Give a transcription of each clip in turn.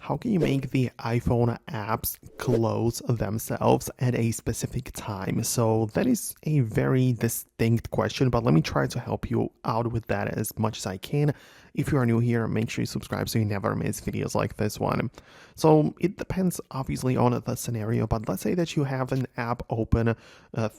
How can you make the iPhone apps close themselves at a specific time? So that is a very distinct question, but let me try to help you out with that as much as I can. If you are new here, make sure you subscribe so you never miss videos like this one. So it depends obviously on the scenario, but let's say that you have an app open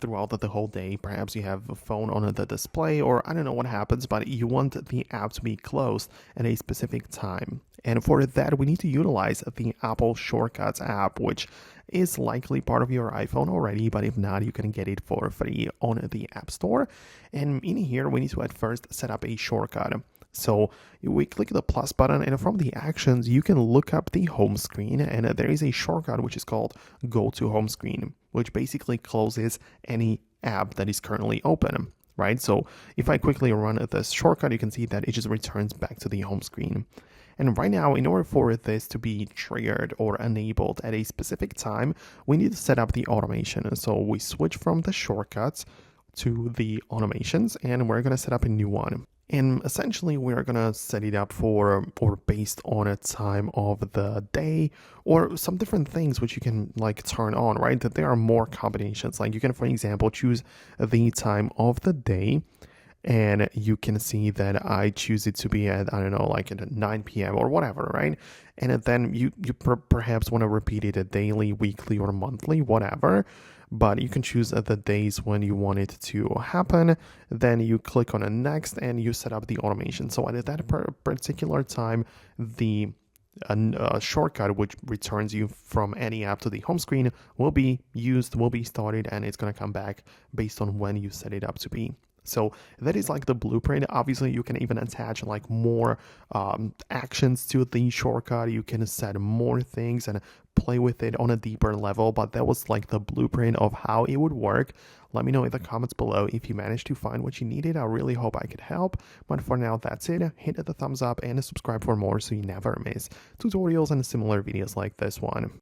throughout the whole day. Perhaps you have a phone on the display, or I don't know what happens, but you want the app to be closed at a specific time. And for that, we need to utilize the Apple Shortcuts app, which is likely part of your iPhone already, but if not, you can get it for free on the App Store. And in here, we need to at first set up a shortcut. So we click the plus button, and from the actions, you can look up the home screen, and there is a shortcut which is called Go to Home Screen, which basically closes any app that is currently open. Right? So if I quickly run this shortcut, you can see that it just returns back to the home screen. And right now, in order for this to be triggered or enabled at a specific time, we need to set up the automation. So we switch from the shortcuts to the automations, and we're going to set up a new one. And essentially, we're going to set it up for or based on a time of the day or some different things which you can like turn on, right? That there are more combinations. Like you can, for example, choose the time of the day. And you can see that I choose it to be at, I don't know, like at 9 p.m. or whatever, right? And then you perhaps want to repeat it a daily, weekly, or monthly, whatever. But you can choose the days when you want it to happen. Then you click on next and you set up the automation. So at that particular time, the shortcut which returns you from any app to the home screen will be used, will be started, and it's going to come back based on when you set it up to be. So that is like the blueprint. Obviously, you can even attach like more actions to the shortcut. You can set more things and play with it on a deeper level. But that was like the blueprint of how it would work. Let me know in the comments below if you managed to find what you needed. I really hope I could help. But for now, that's it. Hit the thumbs up and subscribe for more so you never miss tutorials and similar videos like this one.